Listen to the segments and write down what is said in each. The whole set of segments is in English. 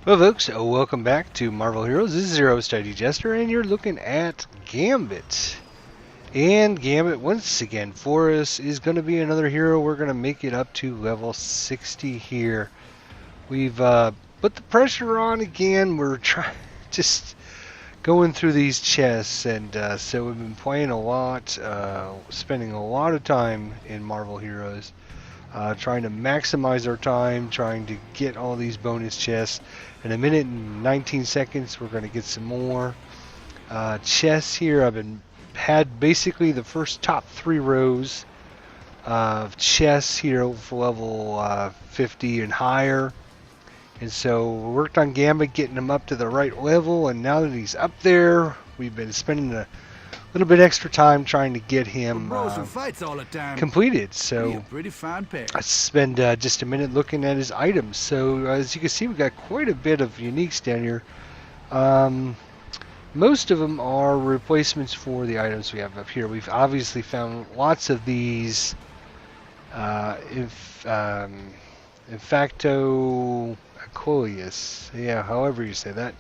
Well, folks, welcome back to Marvel Heroes. This is Zero Study Jester, and you're looking at Gambit. And Gambit, once again, for us, is going to be another hero. We're going to make it up to level 60 here. We've put the pressure on again. We're just going through these chests, and so we've been playing a lot, spending a lot of time in Marvel Heroes. Trying to maximize our time, trying to get all these bonus chests. In a minute and 19 seconds, we're going to get some more chests here. I've had basically the first top 3 rows of chests here for level 50 and higher. And so we worked on Gambit, getting him up to the right level, and now that he's up there, we've been spending a little bit extra time trying to get him completed. So let's spend just a minute looking at his items. So as you can see, we've got quite a bit of uniques down here. Most of them are replacements for the items we have up here. We've obviously found lots of these Infacto Aquilius, yeah, however you say that.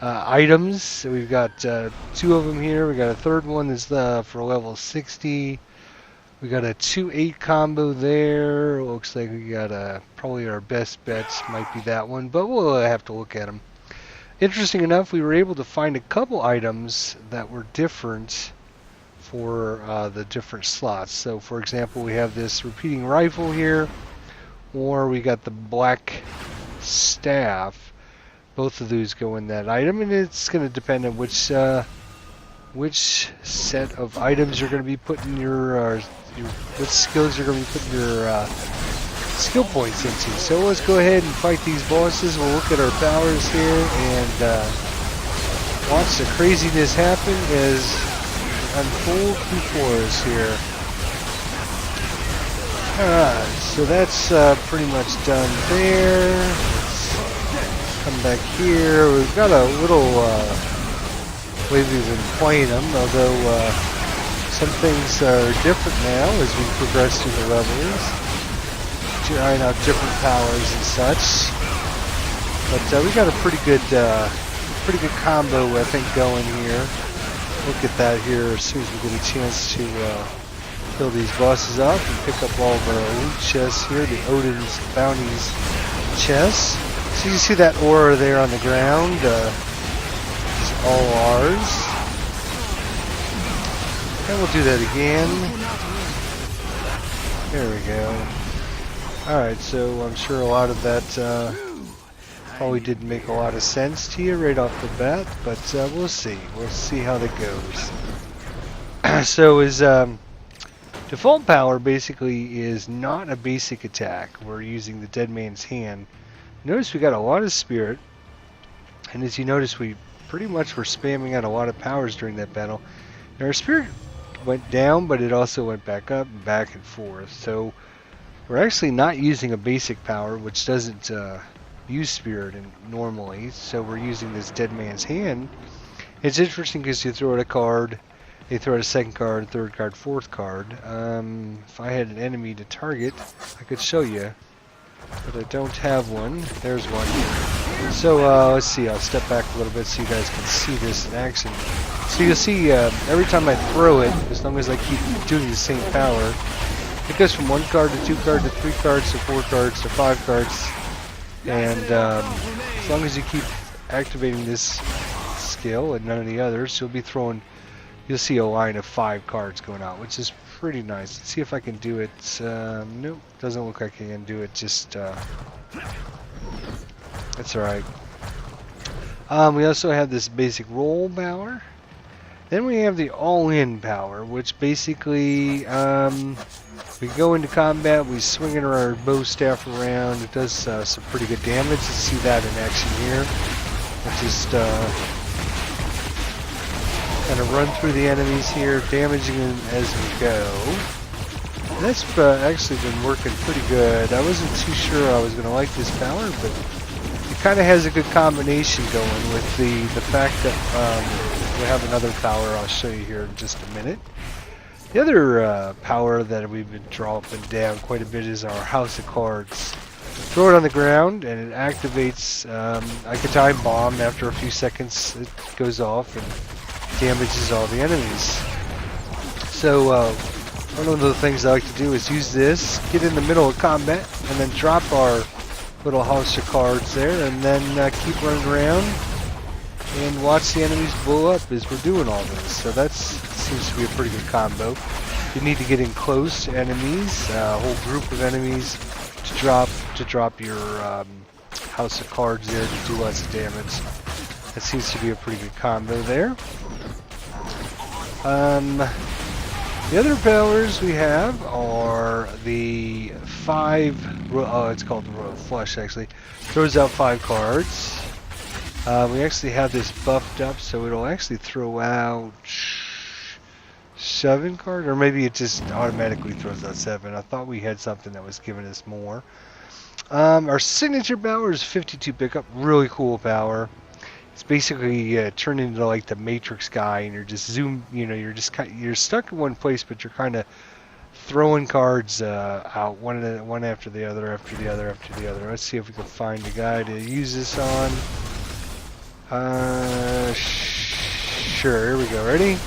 Items, so we've got 2 of them here. We got a third one that's for level 60. We got a 2-8 combo there. Looks like we got probably our best bets might be that one, but we'll have to look at them. Interesting enough, we were able to find a couple items that were different for the different slots. So for example, we have this repeating rifle here, or we got the black staff. Both of those go in that item, and it's going to depend on which set of items you're going to be putting which skills you're going to be putting your skill points into. So let's go ahead and fight these bosses. We'll look at our powers here and watch the craziness happen as unfold before us here. Alright, so that's pretty much done there. Come back here. We've got a little way we've been playing them, although some things are different now as we progress through the levels, trying out different powers and such. But we got a pretty good combo, I think, going here. Look at that here as soon as we get a chance to kill these bosses up and pick up all of our loot chests here, the Odin's Bounties chests. So you see that aura there on the ground, it's all ours. And we'll do that again. There we go. Alright, so I'm sure a lot of that probably didn't make a lot of sense to you right off the bat, but we'll see. We'll see how that goes. So his default power basically is not a basic attack. We're using the Dead Man's Hand. Notice we got a lot of spirit, and as you notice, we pretty much were spamming out a lot of powers during that battle. Now our spirit went down, but it also went back up and back and forth. So we're actually not using a basic power, which doesn't use spirit normally. So we're using this Dead Man's Hand. It's interesting because you throw out a card, they throw out a second card, third card, fourth card. If I had an enemy to target, I could show you. But I don't have one. There's one. So let's see, I'll step back a little bit so you guys can see this in action. So you'll see every time I throw it, as long as I keep doing the same power, it goes from 1 card to 2 card to 3 cards to 4 cards to 5 cards. And as long as you keep activating this skill and none of the others, you'll see a line of 5 cards going out, which is pretty nice. Let's see if I can do it. Nope, doesn't look like I can do it. Just that's alright. We also have this basic roll power. Then we have the all-in power, which basically we go into combat, we swing it our bow staff around. It does some pretty good damage. You see that in action here. We'll just kind of run through the enemies here, damaging them as we go. And that's actually been working pretty good. I wasn't too sure I was going to like this power, but it kind of has a good combination going with the fact that we have another power I'll show you here in just a minute. The other power that we've been dropping down quite a bit is our House of Cards throw it on the ground, and it activates like a time bomb. After a few seconds, it goes off and damages all the enemies. So one of the things I like to do is use this, get in the middle of combat, and then drop our little house of cards there, and then keep running around and watch the enemies blow up as we're doing all this. So that seems to be a pretty good combo. You need to get in close to enemies, a whole group of enemies, to drop your house of cards there to do lots of damage. That seems to be a pretty good combo there. The other powers we have are the 5, it's called Royal Flush actually, throws out 5 cards. We actually have this buffed up so it'll actually throw out 7 cards, or maybe it just automatically throws out 7. I thought we had something that was giving us more. Our signature power is 52 pickup, really cool power. It's basically turned into like the Matrix guy, and you're just you're stuck in one place, but you're kind of throwing cards out one after the other, after the other, after the other. Let's see if we can find a guy to use this on. Sure, here we go. Ready?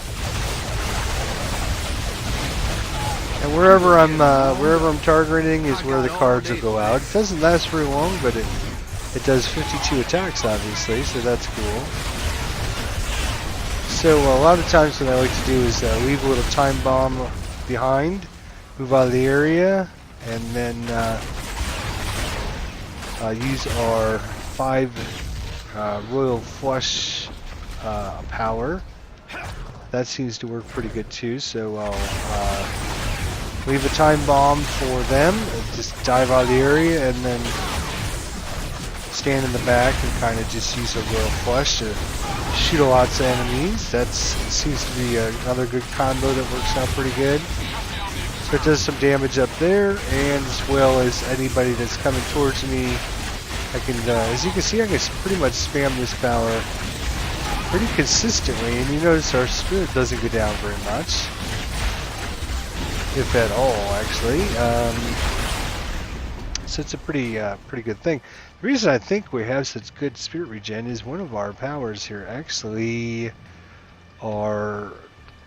And wherever I'm targeting is where the cards will go out. It doesn't last very long, but it does 52 attacks, obviously, so that's cool. So a lot of times what I like to do is leave a little time bomb behind, move out of the area, and then use our 5 Royal Flush power. That seems to work pretty good too, so I'll leave a time bomb for them, just dive out of the area, and then stand in the back and kind of just use a Royal Flush to shoot lots of enemies. That seems to be another good combo that works out pretty good. So it does some damage up there, and as well as anybody that's coming towards me, I can, as you can see, I can pretty much spam this power pretty consistently, and you notice our spirit doesn't go down very much, if at all, actually. So it's a pretty good thing. The reason I think we have such good spirit regen is one of our powers here actually are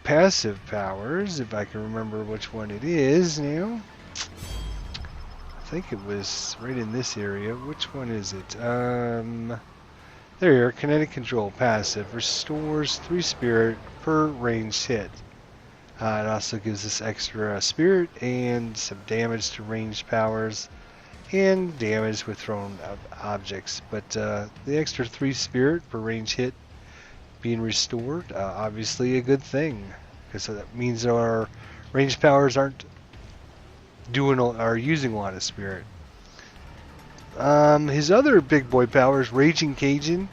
passive powers, if I can remember which one it is now. I think it was right in this area. Which one is it? There you are. Kinetic control passive restores 3 spirit per ranged hit. It also gives us extra spirit and some damage to ranged powers and damage with thrown objects. But the extra 3 spirit per range hit being restored, obviously a good thing, because that means our ranged powers aren't using a lot of spirit. His other big boy power is Raging Cajun,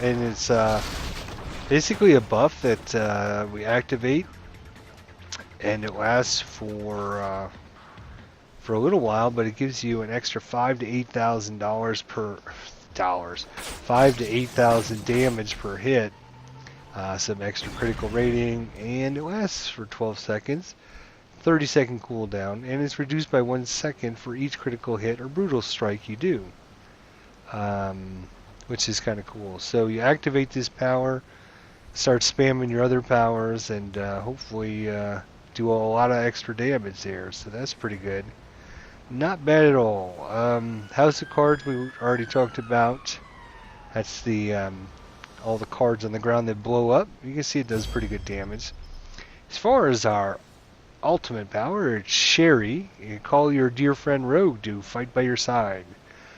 and it's basically a buff that we activate, and it lasts for a little while, but it gives you an extra $5,000 to $8,000 per dollars, 5,000 to 8,000 damage per hit, some extra critical rating, and it lasts for 12 seconds. 30-second cooldown, and it's reduced by 1 second for each critical hit or brutal strike you do, which is kind of cool. So you activate this power, start spamming your other powers, and hopefully do a lot of extra damage there. So that's pretty good. Not bad at all. House of Cards we already talked about. That's the all the cards on the ground that blow up. You can see it does pretty good damage. As far as our ultimate power, it's Sherry. You call your dear friend Rogue to fight by your side.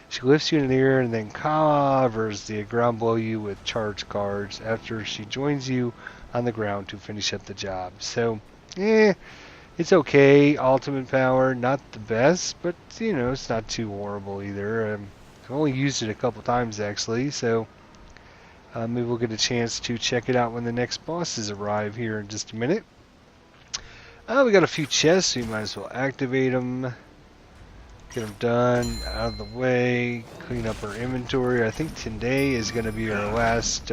She lifts you in the air and then covers the ground below you with charged cards after she joins you on the ground to finish up the job. So, it's okay. Ultimate power, not the best, but you know, it's not too horrible either. I've only used it a couple times actually, so maybe we'll get a chance to check it out when the next bosses arrive here in just a minute. We got a few chests, so you might as well activate them. Get them done, out of the way, clean up our inventory. I think today is going to be our last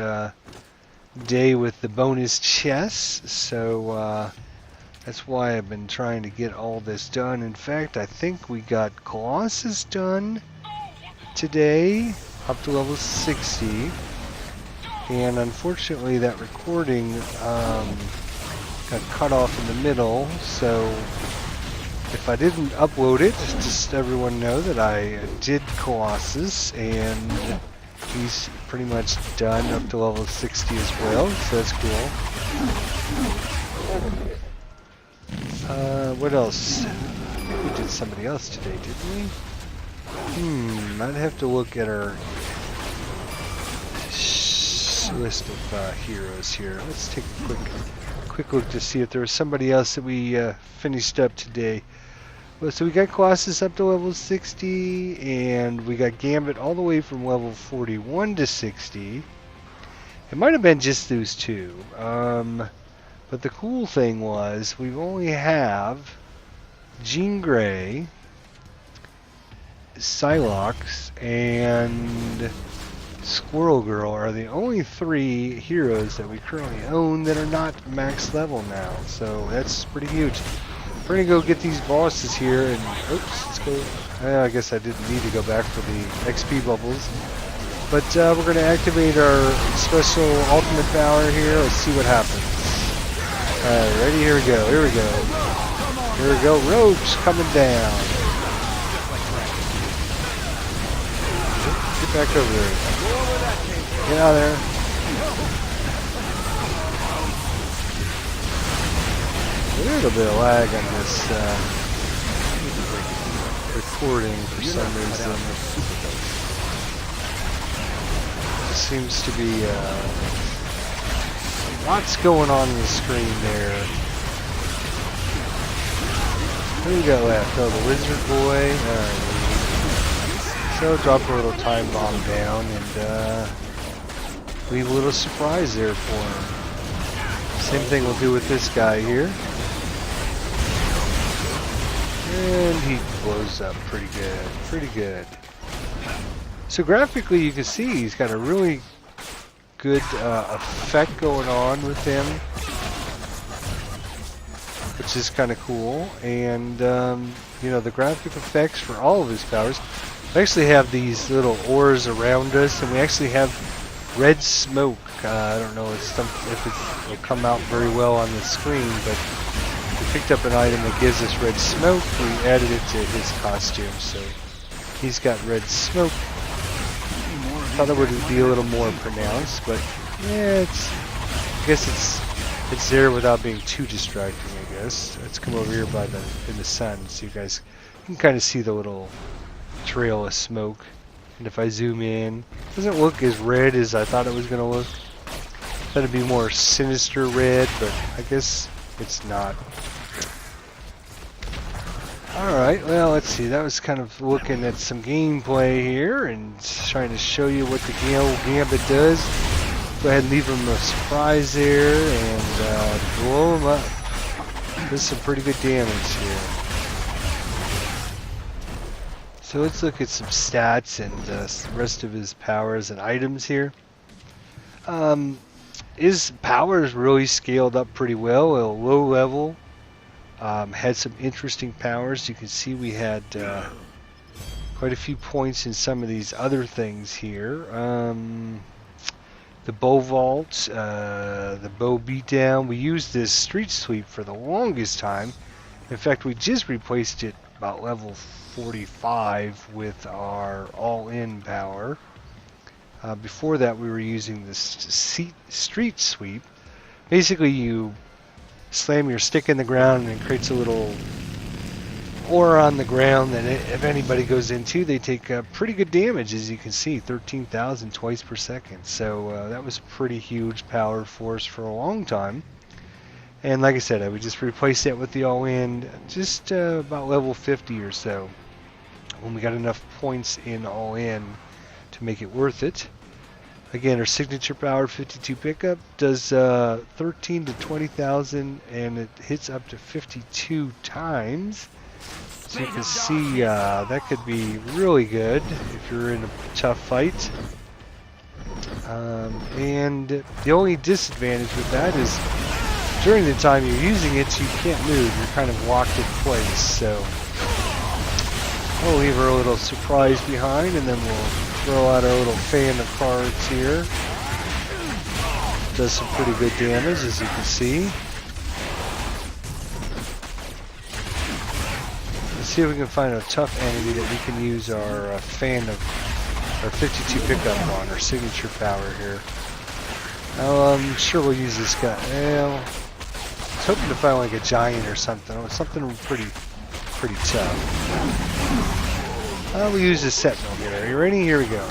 day with the bonus chests, so That's why I've been trying to get all this done. In fact, I think we got Colossus done today, up to level 60. And unfortunately, that recording got cut off in the middle. So if I didn't upload it, just everyone know that I did Colossus, and he's pretty much done up to level 60 as well. So that's cool. What else? We did somebody else today, didn't we? I'd have to look at our list of heroes here. Let's take a quick look to see if there was somebody else that we finished up today. Well, so we got Colossus up to level 60, and we got Gambit all the way from level 41 to 60. It might have been just those two. But the cool thing was, we only have Jean Grey, Psylocke, and Squirrel Girl are the only 3 heroes that we currently own that are not max level now. So that's pretty huge. We're gonna go get these bosses here, and oops, let's go. I guess I didn't need to go back for the XP bubbles. But we're gonna activate our special ultimate power here. Let's see what happens. Alright, ready? Here we go. Here we go. Here we go. Ropes coming down. Get back over there. Get out of there. A little bit of lag on this recording for some reason. It seems to be lots going on the screen there. Who we got left? Oh, the Lizard Boy. Alright. So drop a little time bomb down and leave a little surprise there for him. Same thing we'll do with this guy here. And he blows up pretty good. Pretty good. So graphically you can see he's got a really good effect going on with him, which is kind of cool. And you know, the graphic effects for all of his powers, we actually have these little ores around us, and we actually have red smoke. I don't know if it'll come out very well on the screen, but we picked up an item that gives us red smoke. We added it to his costume, so he's got red smoke. Thought it would be a little more pronounced, but yeah, I guess it's there without being too distracting, I guess. Let's come over here in the sun so you guys can kind of see the little trail of smoke. And if I zoom in, it doesn't look as red as I thought it was going to look. Thought it'd be more sinister red, but I guess it's not. Alright, well, let's see. That was kind of looking at some gameplay here and trying to show you what the Gambit does. Go ahead and leave him a surprise there and blow him up. Does some pretty good damage here. So let's look at some stats and the rest of his powers and items here. His powers really scaled up pretty well at a low level. Had some interesting powers. You can see we had quite a few points in some of these other things here. The bow vault, the bow beatdown. We used this street sweep for the longest time. In fact, we just replaced it about level 45 with our all-in power. Before that, we were using this street sweep. Basically, you slam your stick in the ground and it creates a little aura on the ground that if anybody goes into, they take pretty good damage, as you can see, 13,000 twice per second. So that was a pretty huge power force for a long time. And like I said, I would just replace that with the all-in just about level 50 or so, when we got enough points in all-in to make it worth it. Again, our signature power 52 pickup does 13 to 20,000, and it hits up to 52 times. So you can see that could be really good if you're in a tough fight. And the only disadvantage with that is during the time you're using it, you can't move. You're kind of locked in place. So we'll leave our little surprise behind, and then we'll throw out our little fan of cards here. Does some pretty good damage, as you can see. Let's see if we can find a tough enemy that we can use our fan of our 52 pickup on, our signature power here. I'm sure we'll use this guy. Well, I was hoping to find like a giant or something. Or something pretty tough. We'll use the sentinel here. Are you ready? Here we go.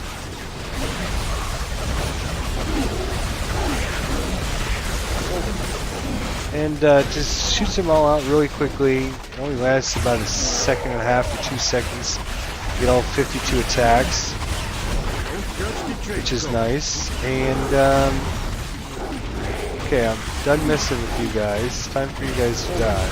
And just shoots them all out really quickly. It only lasts about a second and a half to 2 seconds. Get all 52 attacks, which is nice. And okay, I'm done messing with you guys. It's time for you guys to die.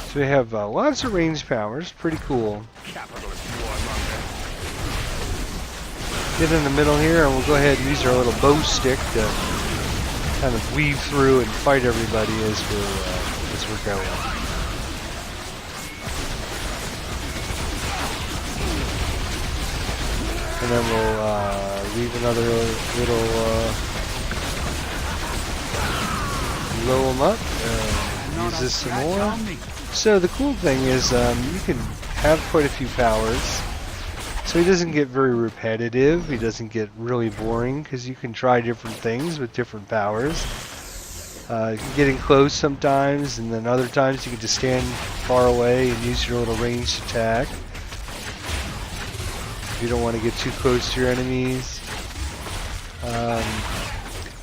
So we have lots of range powers. Pretty cool. Get in the middle here, and we'll go ahead and use our little bow stick to kind of weave through and fight everybody as we're going. And then we'll leave another little blow them up. Use this some more. So the cool thing is you can have quite a few powers. So he doesn't get very repetitive. He doesn't get really boring because you can try different things with different powers. You can get in close sometimes, and then other times you can just stand far away and use your little ranged attack. You don't want to get too close to your enemies.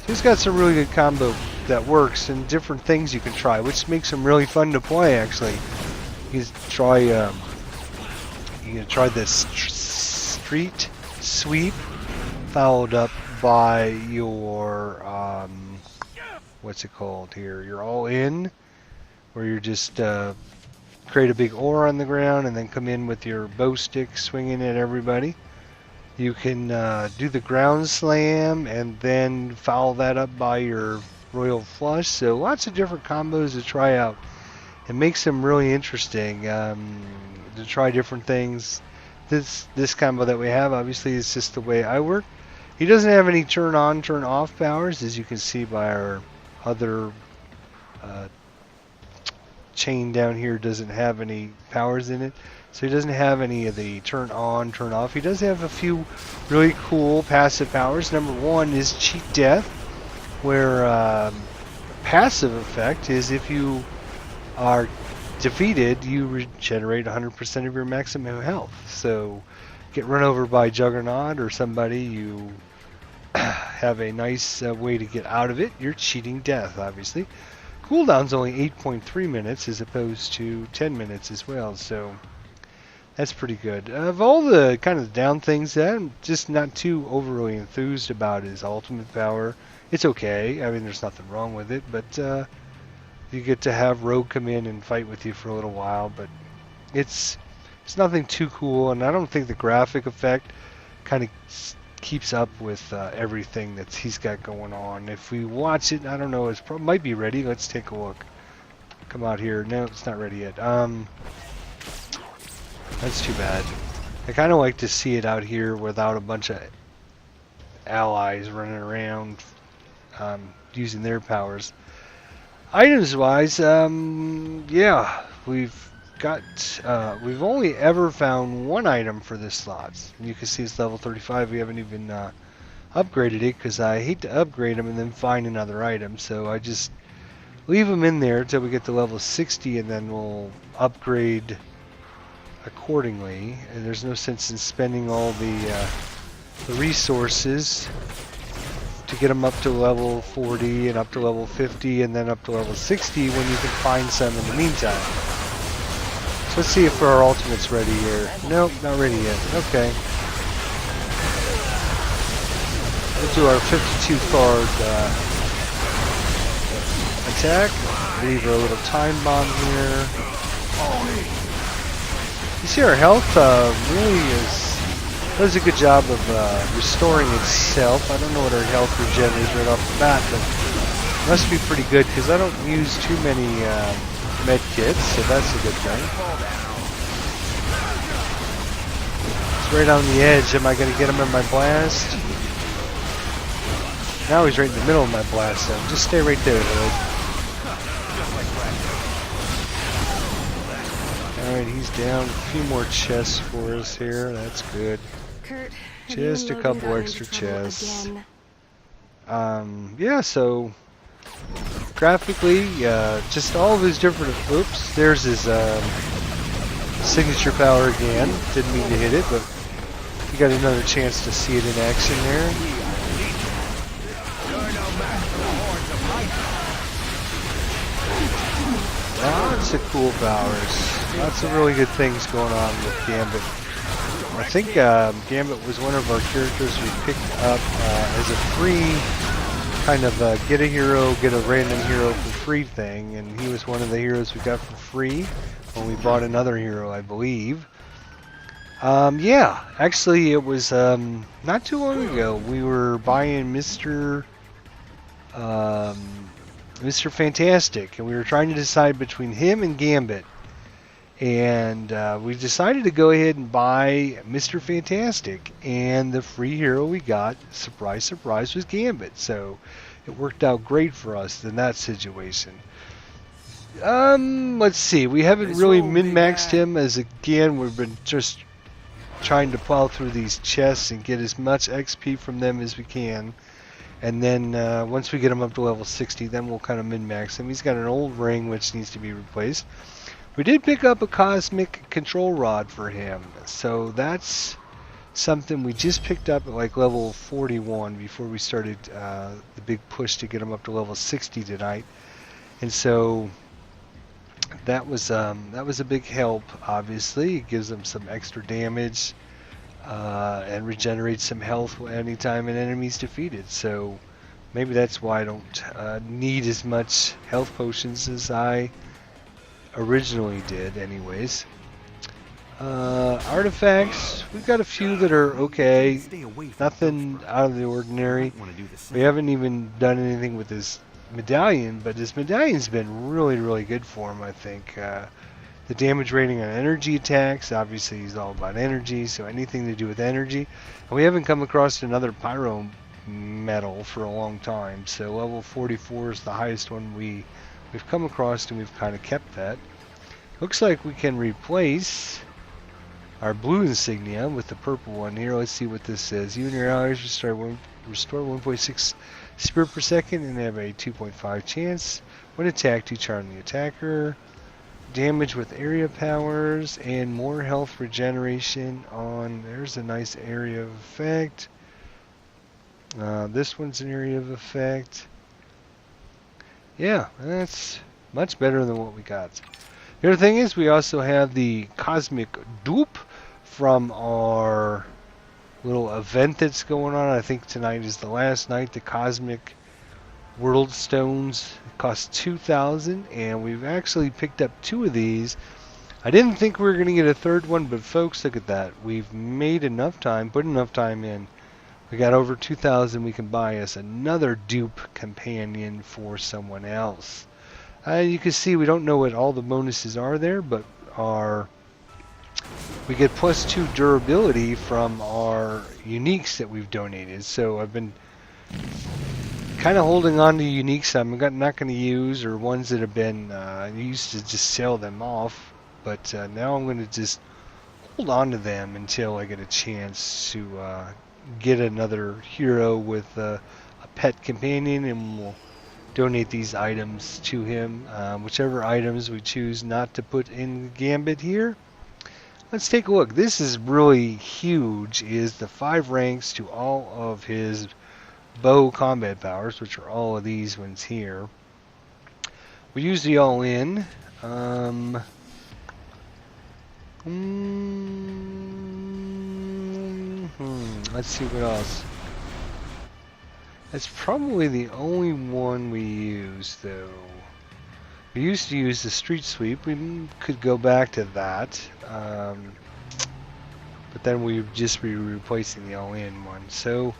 He's got some really good combo that works and different things you can try, which makes him really fun to play. Actually, you can try this street sweep, followed up by your what's it called here? You're all in, where you're just create a big ore on the ground and then come in with your bow stick swinging at everybody. You can do the ground slam and then follow that up by your royal flush. So lots of different combos to try out. It makes them really interesting to try different things. This combo that we have obviously is just the way I work. He doesn't have any turn on, turn off powers, as you can see by our other chain down here. Doesn't have any powers in it, so he doesn't have any of the turn on, turn off. He does have a few really cool passive powers. Number one is cheat death, where passive effect is if you are defeated, you regenerate 100% of your maximum health. So get run over by Juggernaut or somebody, you have a nice way to get out of it. You're cheating death, obviously. Cooldown's only 8.3 minutes as opposed to 10 minutes as well, so that's pretty good. Of all the kind of down things that I'm just not too overly enthused about is ultimate power. It's okay, I mean there's nothing wrong with it, but you get to have Rogue come in and fight with you for a little while, but it's nothing too cool, and I don't think the graphic effect kind of keeps up with everything that he's got going on. If we watch it, I don't know, it might be ready. Let's take a look. Come out here. No, it's not ready yet. That's too bad. I kind of like to see it out here without a bunch of allies running around using their powers. Items wise, yeah, we've only ever found one item for this slot. You can see it's level 35. We haven't even upgraded it because I hate to upgrade them and then find another item. So I just leave them in there until we get to level 60, and then we'll upgrade accordingly. And there's no sense in spending all the resources to get them up to level 40 and up to level 50 and then up to level 60 when you can find some in the meantime. So let's see if our ultimate's ready here. Nope, not ready yet. Okay. We'll do our 52 card attack. Leave our little time bomb here. You see our health really is does a good job of restoring itself. I don't know what our health regen is right off the bat, but it must be pretty good because I don't use too many med kits, so that's a good thing. It's right on the edge. Am I going to get him in my blast? Now he's right in the middle of my blast zone. Just stay right there, Hood. Alright, he's down. A few more chests for us here. That's good. Kurt, Just a couple extra chests. Yeah, so graphically, just all of his different. Oops, there's his signature power again. Didn't mean to hit it, but you got another chance to see it in action there. Lots of cool powers. Lots of really good things going on with Gambit. I think Gambit was one of our characters we picked up as a free kind of get a hero, get a random hero for free thing, and he was one of the heroes we got for free when we bought another hero, I believe. Yeah, actually it was not too long ago. We were buying Mr. Fantastic, and we were trying to decide between him and Gambit. And we decided to go ahead and buy Mr. Fantastic, and the free hero we got, surprise, surprise, was Gambit. So it worked out great for us in that situation. Let's see. We haven't really min-maxed him, as again we've been just trying to plow through these chests and get as much XP from them as we can. And then once we get him up to level 60, then we'll kind of min-max him. He's got an old ring which needs to be replaced. We did pick up a cosmic control rod for him, so that's something we just picked up at like level 41 before we started the big push to get him up to level 60 tonight. And so that was a big help. Obviously, it gives them some extra damage and regenerates some health anytime an enemy's defeated. So maybe that's why I don't need as much health potions as I originally did anyways. Artifacts, we've got a few that are okay, nothing out of the ordinary. We haven't even done anything with his medallion, but his medallion's been really good for him, I think. The damage rating on energy attacks, obviously he's all about energy, so anything to do with energy. And we haven't come across another pyro metal for a long time, so level 44 is the highest one we've come across, and we've kind of kept that. Looks like we can replace our blue insignia with the purple one here. Let's see what this says. You and your allies restore 1.6 spirit per second and have a 2.5 chance when attacked to charm the attacker. Damage with area powers and more health regeneration on. There's a nice area of effect. This one's an area of effect. Yeah, that's much better than what we got. The other thing is we also have the cosmic dupe from our little event that's going on. I think tonight is the last night. The cosmic world stones cost 2,000, and we've actually picked up 2 of these. I didn't think we were going to get a third one, but folks, look at that. We've made enough time, put enough time in. We got over 2,000. We can buy us another dupe companion for someone else. You can see we don't know what all the bonuses are there, but we get +2 durability from our uniques that we've donated. So I've been kind of holding on to uniques I'm not going to use, or ones that have been used to just sell them off. But now I'm going to just hold on to them until I get a chance to get another hero with a pet companion, and we'll donate these items to him. Whichever items we choose not to put in Gambit here. Let's take a look. This is really huge, is the 5 ranks to all of his bow combat powers, which are all of these ones here. We use the all-in. Let's see what else. That's probably the only one we use, though. We used to use the street sweep. We could go back to that. But but then we'd just be replacing the all-in one. So,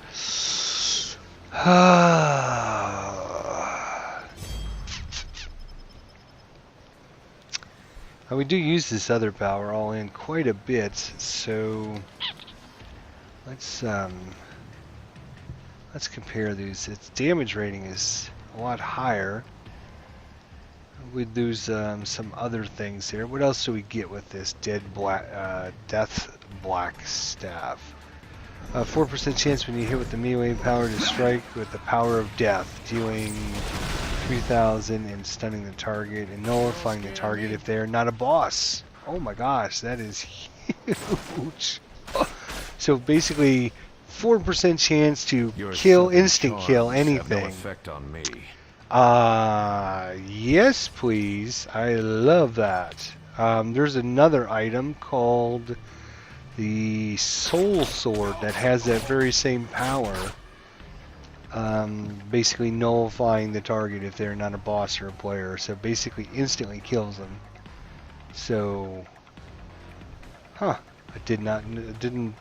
we do use this other power all-in quite a bit. So let's compare these. Its damage rating is a lot higher. We'd lose some other things here. What else do we get with this death black staff? 4% chance when you hit with the melee power to strike with the power of death, dealing 3,000 and stunning the target and nullifying the target if they are not a boss. Oh my gosh, that is huge. So basically, 4% chance to kill, instant kill anything. No effect on me. Yes, please. I love that. There's another item called the Soul Sword that has that very same power. Basically nullifying the target if they're not a boss or a player. So basically instantly kills them. So, I didn't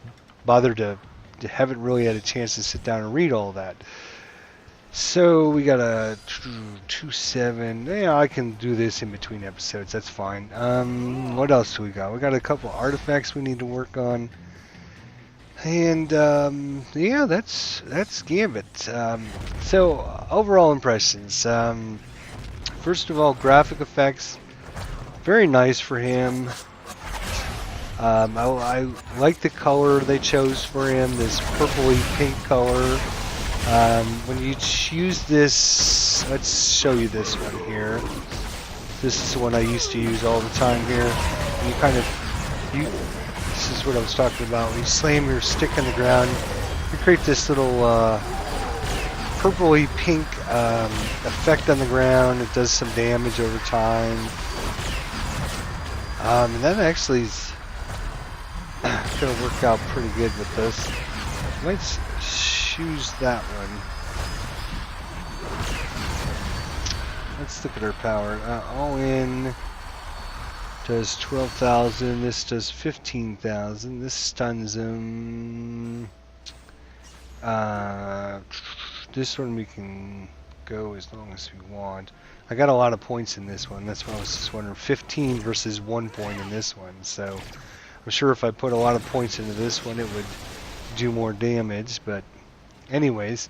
bother to haven't really had a chance to sit down and read all that. So we got a 2-7. Yeah, I can do this in between episodes. That's fine. What else do we got? We got a couple of artifacts we need to work on, and yeah, that's Gambit. So overall impressions. First of all, graphic effects, very nice for him. I like the color they chose for him. This purpley pink color. When you choose this, let's show you this one here. This is the one I used to use all the time here. This is what I was talking about. When you slam your stick on the ground, you create this little purpley pink effect on the ground. It does some damage over time. And that actually is going to work out pretty good with this. Let's choose that one. Let's look at our power. All in does 12,000. This does 15,000. This stuns him. This one we can go as long as we want. I got a lot of points in this one. That's why I was just wondering. 15 versus 1 point in this one. So I'm sure if I put a lot of points into this one, it would do more damage. But anyways,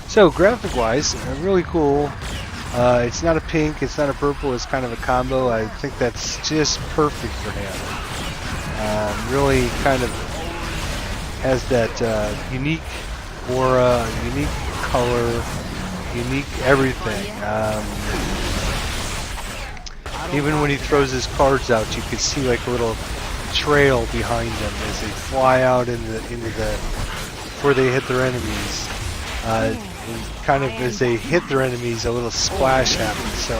so graphic-wise, really cool. It's not a pink, it's not a purple, it's kind of a combo. I think that's just perfect for him. Really kind of has that unique aura, unique color, unique everything. Even when he throws his cards out, you can see like a little trail behind them as they fly out into the before they hit their enemies. Kind of as they hit their enemies, a little splash happens. So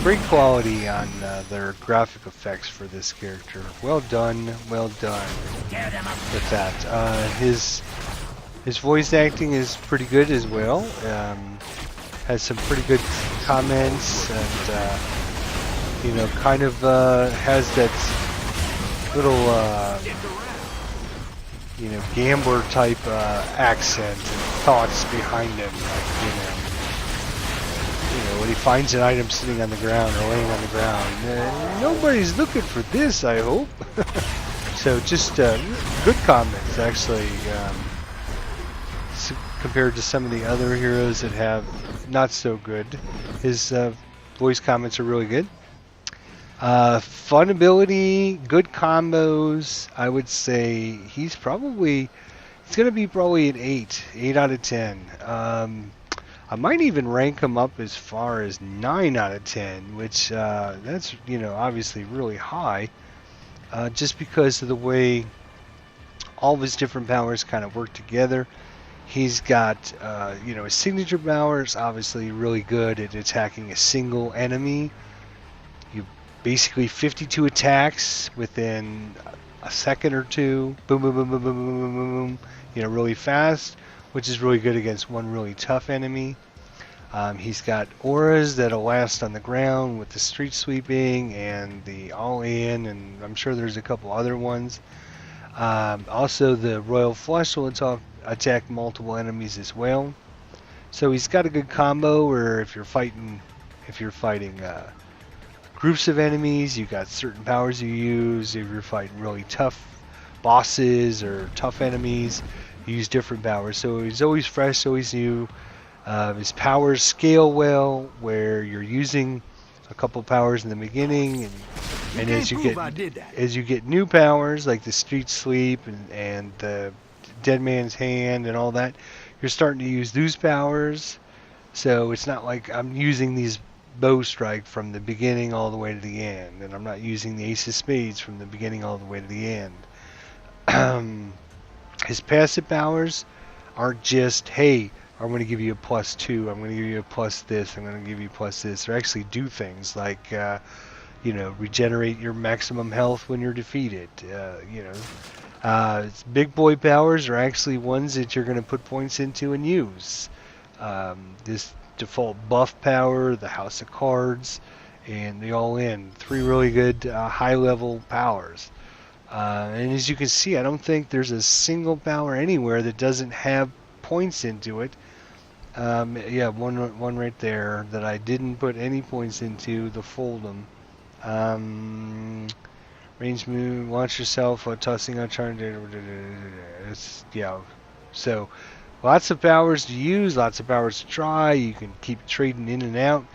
great quality on their graphic effects for this character. Well done with that. His voice acting is pretty good as well. Has some pretty good comments, and kind of has that little gambler type accent and thoughts behind him, like, when he finds an item sitting on the ground or laying on the ground, nobody's looking for this, I hope. So just good comments, actually, compared to some of the other heroes that have not so good. His voice comments are really good. Fun ability, good combos. I would say he's going to be probably an 8 out of 10. I might even rank him up as far as 9 out of 10, which that's obviously really high, just because of the way all of his different powers kind of work together. He's got his signature power is obviously really good at attacking a single enemy. Basically 52 attacks within a second or two, boom, boom, boom, boom, boom, boom, boom, boom, really fast, which is really good against one really tough enemy. He's got auras that'll last on the ground with the street sweeping and the all-in, and I'm sure there's a couple other ones. Also, the Royal Flush will attack multiple enemies as well. So he's got a good combo where if you're fighting groups of enemies, you got certain powers you use. If you're fighting really tough bosses or tough enemies, you use different powers. So he's always fresh, always new. His powers scale well, where you're using a couple powers in the beginning, and as you get new powers like the Street Sleep and the Dead Man's Hand and all that, you're starting to use those powers. So it's not like I'm using these bow strike from the beginning all the way to the end, and I'm not using the Ace of Spades from the beginning all the way to the end. His passive powers aren't just, hey, I'm going to give you a +2, I'm going to give you a plus this, I'm going to give you plus this. They actually do things like, regenerate your maximum health when you're defeated. Big boy powers are actually ones that you're going to put points into and use. This default buff power, the House of Cards, and the All-In. 3 really good high-level powers. And as you can see, I don't think there's a single power anywhere that doesn't have points into it. One right there that I didn't put any points into, the Fold'em. Range move, launch yourself while tossing on charge. So lots of powers to use, lots of powers to try. You can keep trading in and out.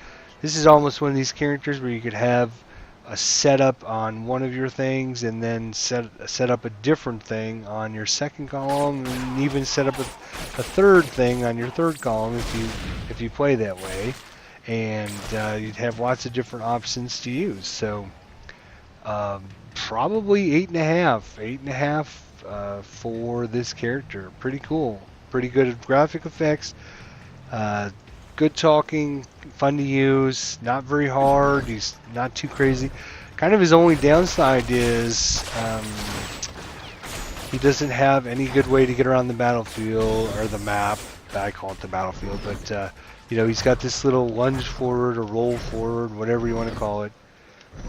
This is almost one of these characters where you could have a setup on one of your things and then set up a different thing on your second column, and even set up a third thing on your third column if you play that way. And you'd have lots of different options to use. So probably 8.5 for this character. Pretty cool. Pretty good at graphic effects. Good talking, fun to use, not very hard, he's not too crazy. Kind of his only downside is he doesn't have any good way to get around the battlefield, or the map. I call it the battlefield, but he's got this little lunge forward or roll forward, whatever you want to call it.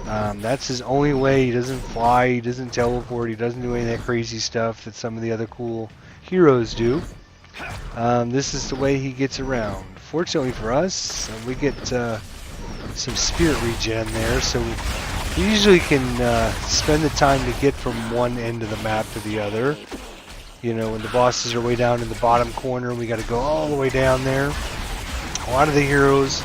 That's his only way. He doesn't fly, he doesn't teleport, he doesn't do any of that crazy stuff that some of the other cool heroes do. This is the way he gets around. Fortunately for us, we get some spirit regen there, so we usually can spend the time to get from one end of the map to the other. When the bosses are way down in the bottom corner, we got to go all the way down there. A lot of the heroes,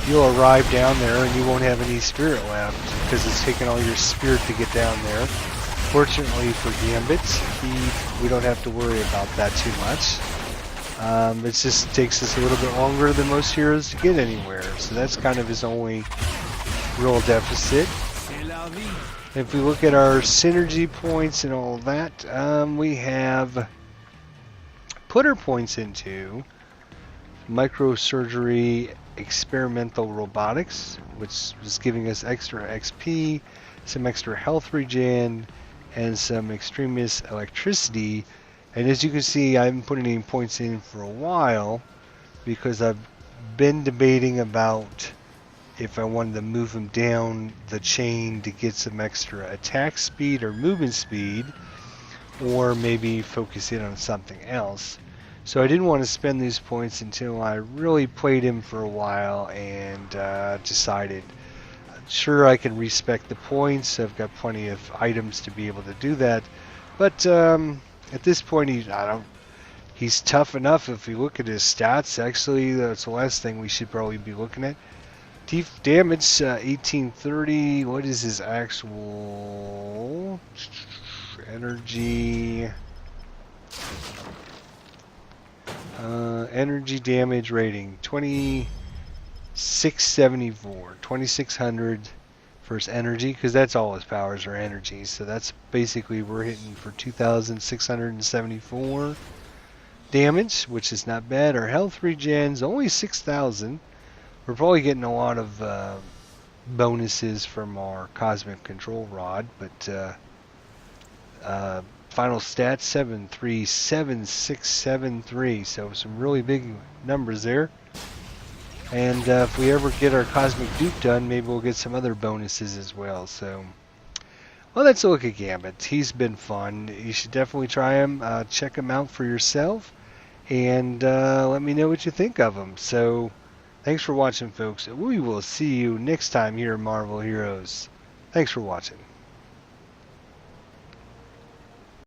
you'll arrive down there and you won't have any spirit left because it's taken all your spirit to get down there. Fortunately for Gambit, we don't have to worry about that too much. It just takes us a little bit longer than most heroes to get anywhere, so that's kind of his only real deficit. If we look at our synergy points and all that, we have put our points into microsurgery, experimental robotics, which is giving us extra XP, some extra health regen, and some extremist electricity. And as you can see, I haven't put any points in for a while because I've been debating about if I wanted to move him down the chain to get some extra attack speed or movement speed, or maybe focus in on something else. So I didn't want to spend these points until I really played him for a while and decided, sure, I can respec the points. I've got plenty of items to be able to do that, but at this point, he's tough enough. If you look at his stats, actually, that's the last thing we should probably be looking at. Damage 1830. What is his actual energy? Energy damage rating 2674, 2600 for his energy, because that's all his powers are energy. So that's basically, we're hitting for 2674 damage, which is not bad. Our health regen's only 6000. We're probably getting a lot of bonuses from our cosmic control rod, but final stats 737673, so some really big numbers there. And if we ever get our cosmic dupe done, maybe we'll get some other bonuses as well. So Well, let's look at Gambit. He's been fun. You should definitely try him. Check him out for yourself, and let me know what you think of him. So, thanks for watching, folks. We will see you next time here at Marvel Heroes. Thanks for watching.